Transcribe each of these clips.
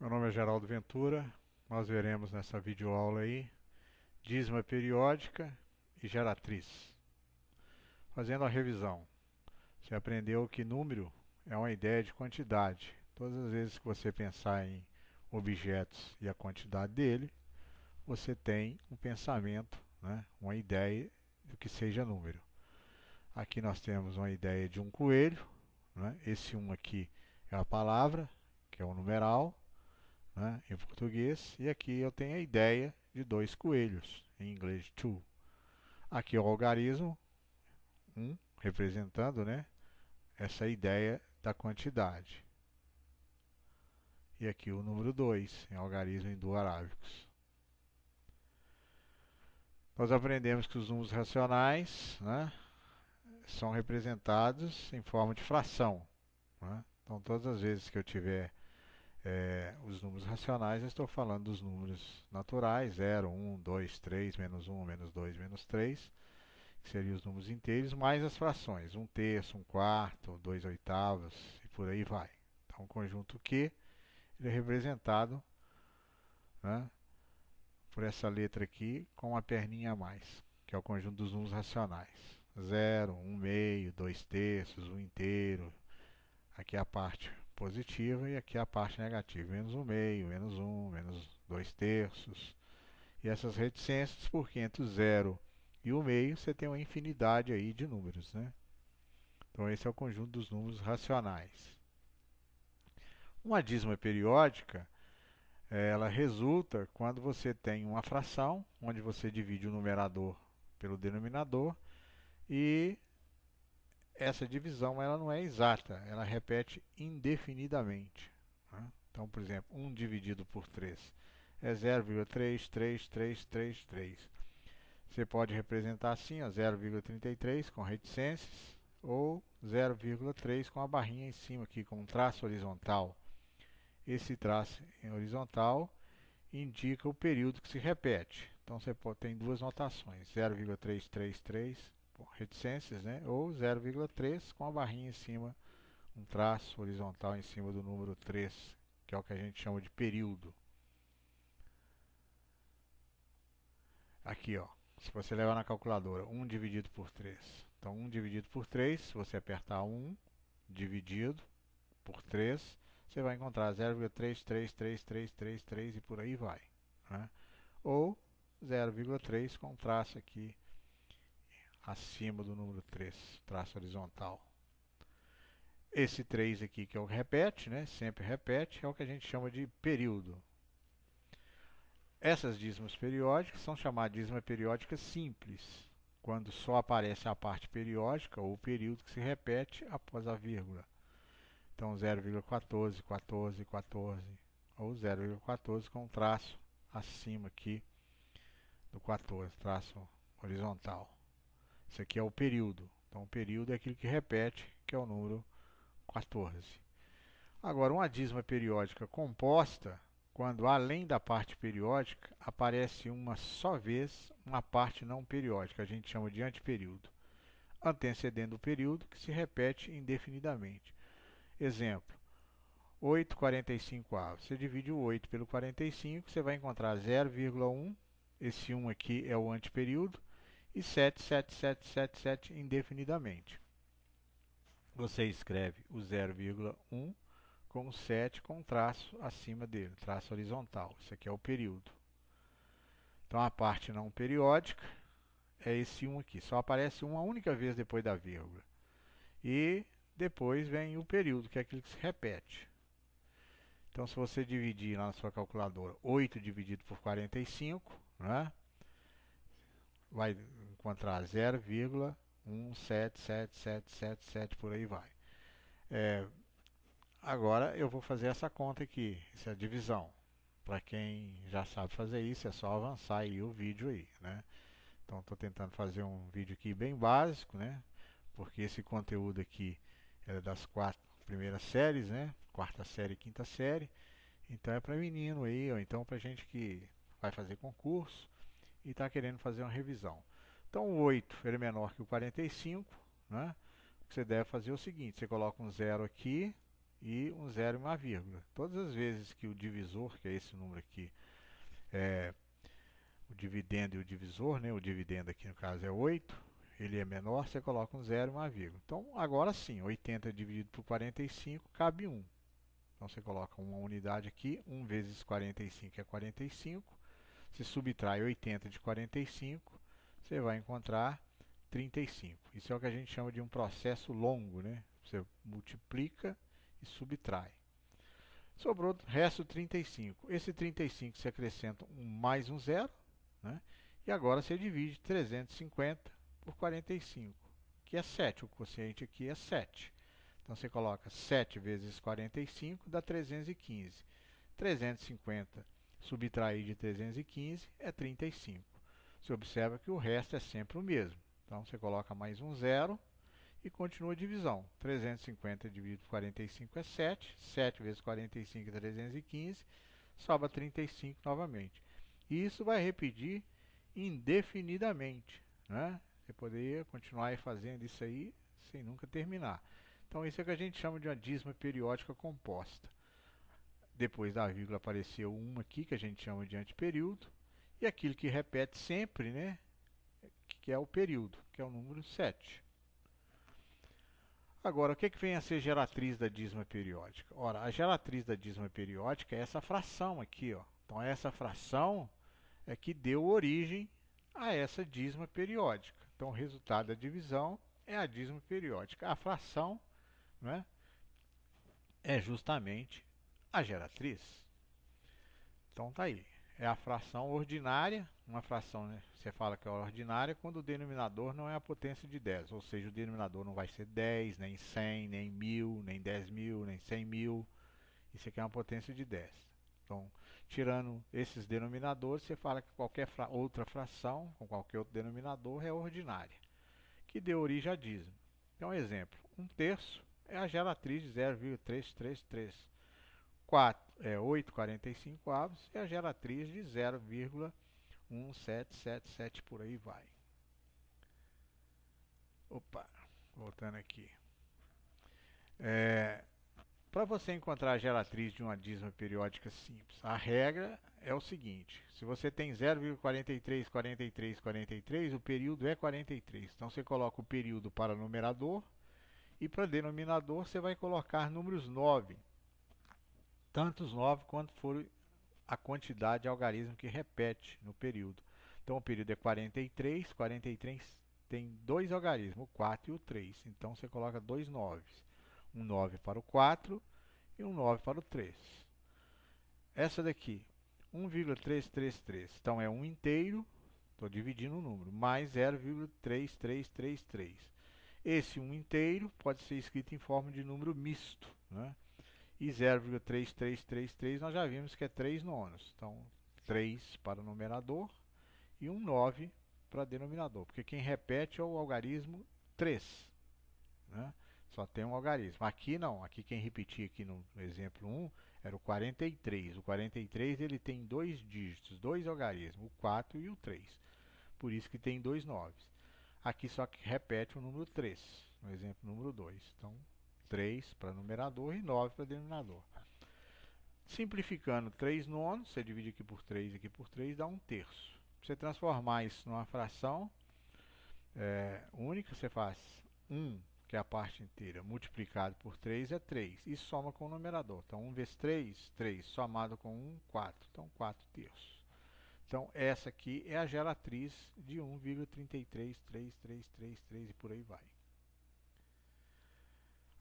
Meu nome é Geraldo Ventura. Nós veremos nessa videoaula aí dízima periódica e geratriz. Fazendo a revisão, você aprendeu que número é uma ideia de quantidade. Todas as vezes que você pensar em objetos e a quantidade dele, você tem um pensamento, né? Uma ideia do que seja número. Aqui nós temos uma ideia de um coelho, né? Esse um aqui é a palavra, que é o numeral, né, em português, e aqui eu tenho a ideia de dois coelhos, em inglês two. Aqui é o algarismo, representando, né, essa ideia da quantidade. E aqui o número 2, em algarismo hindu-arábicos. Nós aprendemos que os números racionais, né, são representados em forma de fração. Né? Então, todas as vezes que eu tiver os números racionais, eu estou falando dos números naturais, 0, 1, 2, 3, menos 1, menos 2, menos 3, que seriam os números inteiros, mais as frações, 1 terço, 1 quarto, 2 oitavos, e por aí vai. Então, o conjunto Q ele é representado, né, por essa letra aqui com uma perninha a mais, que é o conjunto dos números racionais. 0, 1 meio, 2 terços, 1 inteiro. Aqui é a parte positiva e aqui é a parte negativa. Menos 1 meio, menos 1, menos 2 terços. E essas reticências, porque entre o 0 e o meio você tem uma infinidade aí de números, né? Então esse é o conjunto dos números racionais. Uma dízima periódica, ela resulta quando você tem uma fração, onde você divide o numerador pelo denominador, e essa divisão ela não é exata, ela repete indefinidamente. Né? Então, por exemplo, 1 dividido por 3 é 0,33333. Você pode representar assim, 0,33 com reticências, ou 0,3 com a barrinha em cima aqui, com um traço horizontal. Esse traço em horizontal indica o período que se repete. Então você tem duas notações, 0,333 reticências, né? Ou 0,3 com a barrinha em cima, um traço horizontal em cima do número 3, que é o que a gente chama de período. Aqui, ó, se você levar na calculadora 1 dividido por 3. Então, 1 dividido por 3, se você apertar 1 dividido por 3, você vai encontrar 0,33333 e por aí vai. Né? Ou 0,3 com traço aqui acima do número 3, traço horizontal. Esse 3 aqui que é o repete, né? Sempre repete, é o que a gente chama de período. Essas dízimas periódicas são chamadas de dízima periódica simples, quando só aparece a parte periódica ou o período que se repete após a vírgula. Então 0,14, 14, 14, ou 0,14 com traço acima aqui do 14, traço horizontal. Isso aqui é o período. Então o período é aquilo que repete, que é o número 14. Agora, uma dízima periódica composta, quando além da parte periódica aparece uma só vez uma parte não periódica, a gente chama de antiperíodo, antecedendo o período que se repete indefinidamente. Exemplo, 8,45 avos. Você divide o 8 pelo 45, você vai encontrar 0,1, esse 1 aqui é o antiperíodo, e 77777 indefinidamente. Você escreve o 0,1 com o 7 com um traço acima dele, traço horizontal. Isso aqui é o período. Então a parte não periódica é esse 1 aqui. Só aparece uma única vez depois da vírgula. E depois vem o período, que é aquilo que se repete. Então se você dividir lá na sua calculadora 8 dividido por 45, né, vai encontrar 0,177777 por aí vai. Agora eu vou fazer essa conta aqui, essa divisão. Para quem já sabe fazer isso, é só avançar aí o vídeo aí, né? Então estou tentando fazer um vídeo aqui bem básico, né? Porque esse conteúdo aqui é das 4 primeiras séries, né? Quarta série e quinta série. Então é para menino aí, ou então para gente que vai fazer concurso e está querendo fazer uma revisão. Então o 8 ele é menor que o 45, né? O que você deve fazer é o seguinte, você coloca um zero aqui e um zero e uma vírgula. Todas as vezes que o divisor, que é esse número aqui, o dividendo e o divisor, né? O dividendo aqui no caso é 8, ele é menor, você coloca um zero e uma vírgula. Então, agora sim, 80 dividido por 45 cabe 1. Então, você coloca uma unidade aqui, 1 vezes 45 é 45. Se subtrai 80 de 45, você vai encontrar 35. Isso é o que a gente chama de um processo longo, né? Você multiplica e subtrai. Sobrou o resto 35. Esse 35 você acrescenta mais um zero, né? E agora você divide 350 por 45, que é 7. O quociente aqui é 7. Então você coloca 7 vezes 45 dá 315. 350 subtrair de 315 é 35. Você observa que o resto é sempre o mesmo. Então você coloca mais um zero e continua a divisão. 350 dividido por 45 é 7. 7 vezes 45 é 315. Sobra 35 novamente. E isso vai repetir indefinidamente, né? Você poderia continuar fazendo isso aí sem nunca terminar. Então isso é o que a gente chama de uma dízima periódica composta. Depois da vírgula apareceu uma aqui, que a gente chama de antiperíodo, e aquilo que repete sempre, né, que é o período, que é o número 7. Agora, o que vem a ser geratriz da dízima periódica? Ora, a geratriz da dízima periódica é essa fração aqui, ó. Então, essa fração é que deu origem a essa dízima periódica. Então, o resultado da divisão é a dízima periódica. A fração, né, é justamente a geratriz. Então, tá aí. É a fração ordinária. Uma fração, né, você fala que é ordinária quando o denominador não é a potência de 10. Ou seja, o denominador não vai ser 10, nem 100, nem 1000, nem 10.000, nem 100.000. Isso aqui é uma potência de 10. Então, tirando esses denominadores, você fala que qualquer outra fração, com qualquer outro denominador, é ordinária, que deu origem a dízimo. Então, exemplo, 1/3 é a geratriz de 0,333. 8,45 avos é a geratriz de 0,1777, por aí vai. Opa, voltando aqui. Para você encontrar a geratriz de uma dízima periódica simples, a regra é o seguinte: se você tem 0,434343, o período é 43. Então você coloca o período para numerador e para denominador você vai colocar números 9. Tantos 9 quanto for a quantidade de algarismo que repete no período. Então o período é 43, 43 tem dois algarismos, o 4 e o 3. Então você coloca dois 9. Um 9 para o 4 e um 9 para o 3. Essa daqui, 1,333. Então é um inteiro, estou dividindo o número, mais 0,3333. Esse um inteiro pode ser escrito em forma de número misto, né? E 0,3333 nós já vimos que é 3 nonos. Então, 3 para o numerador e um 9 para o denominador. Porque quem repete é o algarismo 3, né? Só tem um algarismo. Aqui não. Aqui quem repetia aqui no exemplo 1 era o 43. O 43 ele tem dois dígitos, dois algarismos, o 4 e o 3. Por isso que tem dois 9. Aqui só que repete o número 3, no exemplo número 2. Então, 3 para numerador e 9 para denominador. Simplificando 3 nonos, você divide aqui por 3 dá 1/3. Para você transformar isso numa fração única, você faz 1, que é a parte inteira, multiplicado por 3 é 3, e soma com o numerador. Então, 1 vezes 3, 3, somado com 1, 4. Então, 4/3. Então, essa aqui é a geratriz de 1,33333 e por aí vai.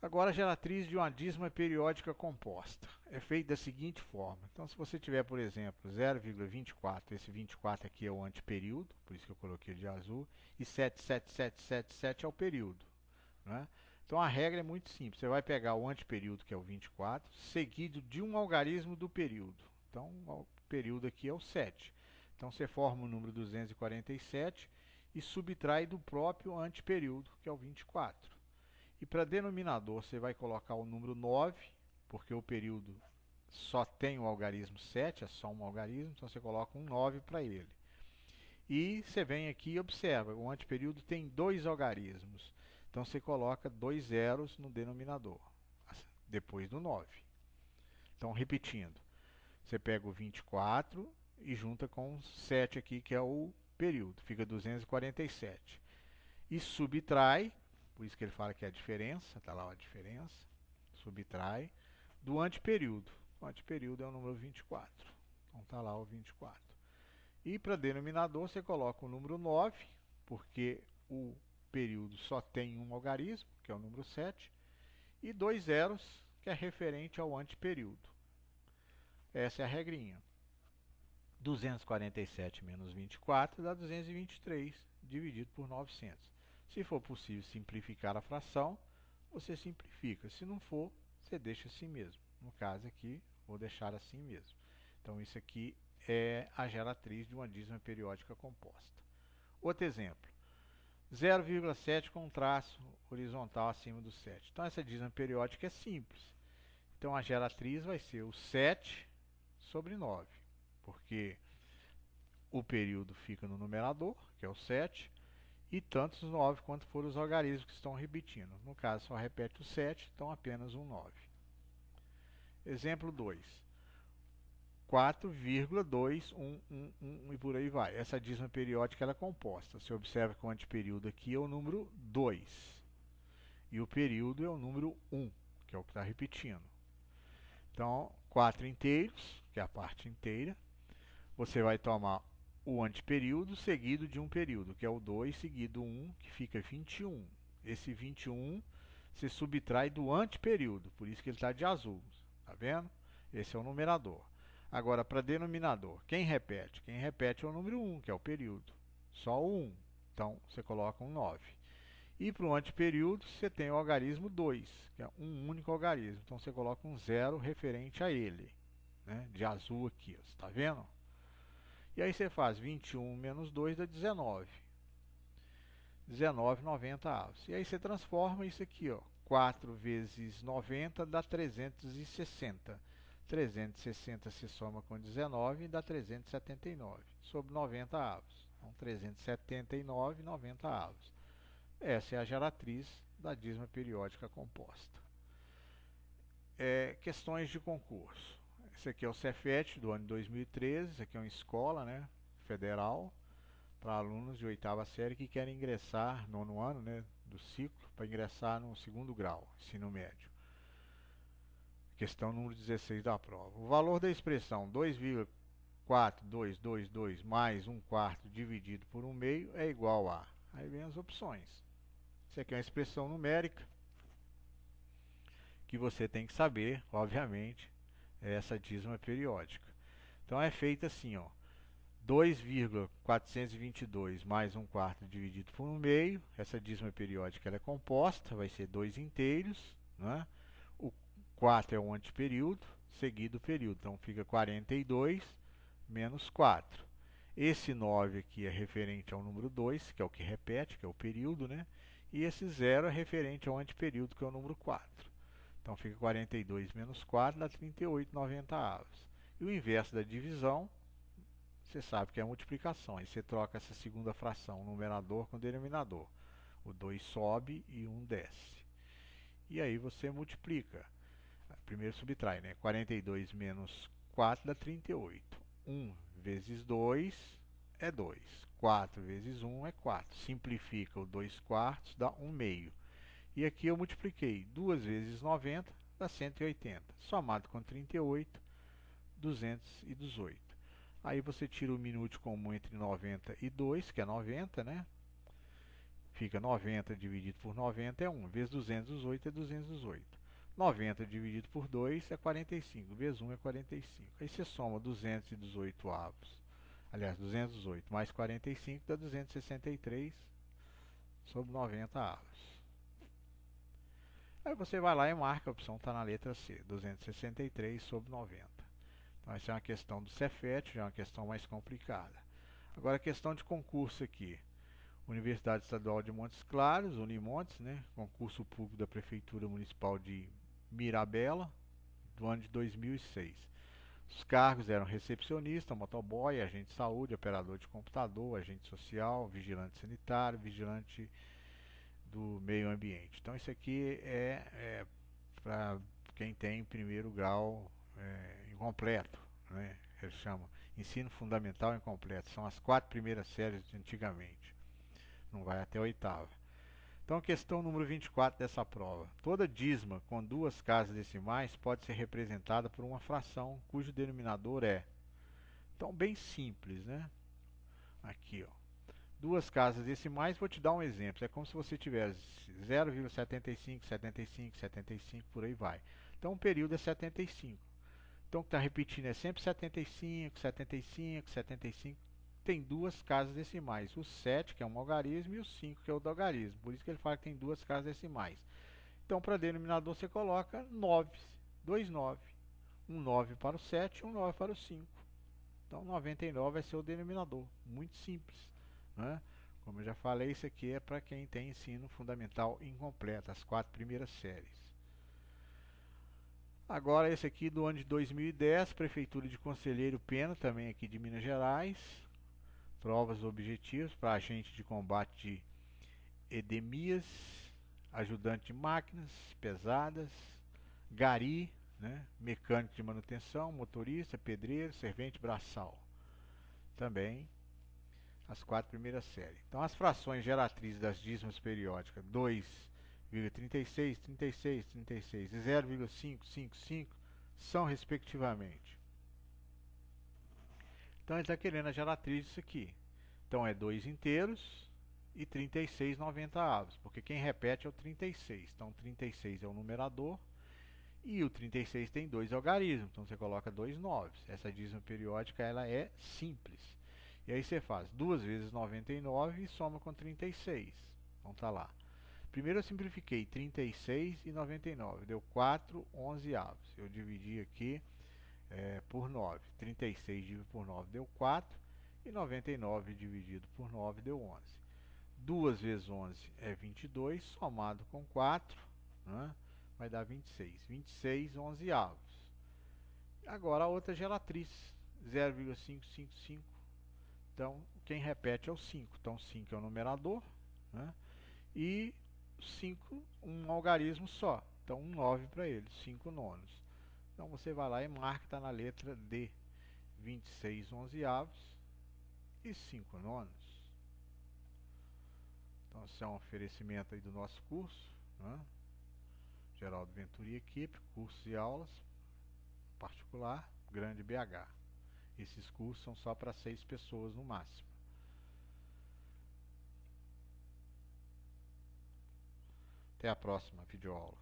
Agora, a geratriz de uma dízima periódica composta é feita da seguinte forma. Então, se você tiver, por exemplo, 0,24, esse 24 aqui é o antiperíodo, por isso que eu coloquei ele de azul, e 77777 é o período, né? Então, a regra é muito simples. Você vai pegar o antiperíodo, que é o 24, seguido de um algarismo do período. Então, o período aqui é o 7. Então, você forma o número 247 e subtrai do próprio antiperíodo, que é o 24. E para denominador, você vai colocar o número 9, porque o período só tem o algarismo 7, é só um algarismo, então você coloca um 9 para ele. E você vem aqui e observa, o antiperíodo tem dois algarismos, então você coloca dois zeros no denominador. depois do 9. Então, repetindo, você pega o 24 e junta com 7 aqui, que é o período, fica 247. E subtrai, por isso que ele fala que é a diferença, está lá a diferença, subtrai do anteperíodo. O anteperíodo é o número 24. Então está lá o 24. E para denominador você coloca o número 9, porque o período só tem um algarismo, que é o número 7, e 2 zeros, que é referente ao anteperíodo. Essa é a regrinha. 247 menos 24 dá 223, dividido por 900. Se for possível simplificar a fração, você simplifica. Se não for, você deixa assim mesmo. No caso aqui, vou deixar assim mesmo. Então, isso aqui é a geratriz de uma dízima periódica composta. Outro exemplo. 0,7 com um traço horizontal acima do 7. Então, essa dízima periódica é simples. Então, a geratriz vai ser o 7 sobre 9, porque o período fica no numerador, que é o 7, e tantos 9 quanto forem os algarismos que estão repetindo. No caso, só repete o 7, então apenas um 9. Exemplo 2. 4,2111 e por aí vai. Essa dízima periódica ela é composta. Você observa que o anteperíodo aqui é o número 2. E o período é o número 1, que é o que está repetindo. Então, 4 inteiros, que é a parte inteira. Você vai tomar o anteperíodo seguido de um período, que é o 2, seguido 1, que fica 21. Esse 21 se subtrai do anteperíodo, por isso que ele está de azul. Tá vendo? Esse é o numerador. Agora, para denominador, quem repete? Quem repete é o número 1, que é o período. Só o 1. Então, você coloca um 9. E para o anteperíodo, você tem o algarismo 2, que é um único algarismo. Então, você coloca um 0 referente a ele, né? De azul aqui, está vendo? E aí você faz 21 menos 2 dá 19. 19,90 avos. E aí você transforma isso aqui, ó. 4 vezes 90 dá 360. 360 se soma com 19 e dá 379. Sobre 90 avos. Então, 379,90 avos. Essa é a geratriz da dízima periódica composta. Questões de concurso. Esse aqui é o Cefet do ano de 2013. Esse aqui é uma escola, né, federal, para alunos de 8ª série que querem ingressar, nono ano, né, do ciclo, para ingressar no segundo grau, ensino médio. Questão número 16 da prova. O valor da expressão 2,4222 mais 1/4 dividido por 1/2 é igual a... Aí vem as opções. Isso aqui é uma expressão numérica que você tem que saber, obviamente, essa dízima periódica. Então é feita assim, ó. 2,422 mais 1/4 dividido por 1/2. Essa dízima periódica ela é composta, vai ser 2 inteiros, né? O 4 é o anteperíodo, seguido o período. Então fica 42 menos 4. Esse 9 aqui é referente ao número 2, que é o que repete, que é o período, né? E esse 0 é referente ao anteperíodo, que é o número 4. Então fica 42 menos 4 dá 38,90 avos. E o inverso da divisão, você sabe que é a multiplicação. Aí você troca essa segunda fração, numerador com denominador. O 2 sobe e 1 desce. E aí você multiplica. Primeiro subtrai, né? 42 menos 4 dá 38. 1 vezes 2 é 2. 4 vezes 1 é 4. Simplifica o 2/4, dá 1/2. E aqui eu multipliquei 2 vezes 90, dá 180. Somado com 38, 218. Aí você tira o minúcio comum entre 90 e 2, que é 90, né? Fica 90 dividido por 90 é 1. Vezes 218 é 218. 90 dividido por 2 é 45. Vezes 1 é 45. Aí você soma 218 avos. Aliás, 218 mais 45 dá 263 sobre 90 avos. Aí você vai lá e marca, a opção está na letra C, 263 sobre 90. Então essa é uma questão do Cefet, já é uma questão mais complicada. Agora a questão de concurso aqui. Universidade Estadual de Montes Claros, Unimontes, né? Concurso público da Prefeitura Municipal de Mirabela, do ano de 2006. Os cargos eram recepcionista, motoboy, agente de saúde, operador de computador, agente social, vigilante sanitário, vigilante do meio ambiente. Então isso aqui é para quem tem primeiro grau incompleto, né? Eles chamam ensino fundamental incompleto. São as 4 primeiras séries de antigamente. Não vai até a 8ª. Então, a questão número 24 dessa prova. Toda dízima com 2 casas decimais pode ser representada por uma fração cujo denominador é. Então, bem simples, né? Aqui, ó. 2 casas decimais, vou te dar um exemplo. É como se você tivesse 0,75, 75, 75, por aí vai. Então, o período é 75. Então, o que está repetindo é sempre 75, 75, 75. Tem 2 casas decimais. O 7, que é um algarismo, e o 5, que é outro algarismo. Por isso que ele fala que tem 2 casas decimais. Então, para denominador, você coloca 9, 2 9. Um 9 para o 7 e um 9 para o 5. Então, 99 vai ser o denominador. Muito simples, né? Como eu já falei, isso aqui é para quem tem ensino fundamental incompleto, as 4 primeiras séries. Agora esse aqui do ano de 2010, Prefeitura de Conselheiro Pena, também aqui de Minas Gerais. Provas objetivas para agente de combate de edemias, ajudante de máquinas pesadas, gari, né? Mecânico de manutenção, motorista, pedreiro, servente braçal. Também as 4 primeiras séries. Então as frações geratrizes das dízimas periódicas 2,36, 36, 36 e 0,555 são respectivamente. Então ele está querendo a geratriz disso aqui. Então é 2 inteiros e 36 90avos, porque quem repete é o 36. Então 36 é o numerador e o 36 tem 2 algarismos, então você coloca 2 noves. Essa dízima periódica ela é simples. E aí você faz 2 vezes 99 e soma com 36. Então tá lá. Primeiro eu simplifiquei 36 e 99, deu 4 11avos. Eu dividi aqui por 9. 36 dividido por 9 deu 4 e 99 dividido por 9 deu 11. 2 vezes 11 é 22, somado com 4, né, vai dar 26. 26 11avos. Agora a outra geratriz, 0,555. Então, quem repete é o 5. Então, 5 é o numerador, né, e 5, um algarismo só. Então, um 9 para ele, 5 nonos. Então, você vai lá e marca, está na letra D. 26 11avos e 5 nonos. Então, esse é um oferecimento aí do nosso curso, né? Geraldo Ventura e equipe, cursos e aulas, particular, Grande BH. Esses cursos são só para 6 pessoas no máximo. Até a próxima videoaula.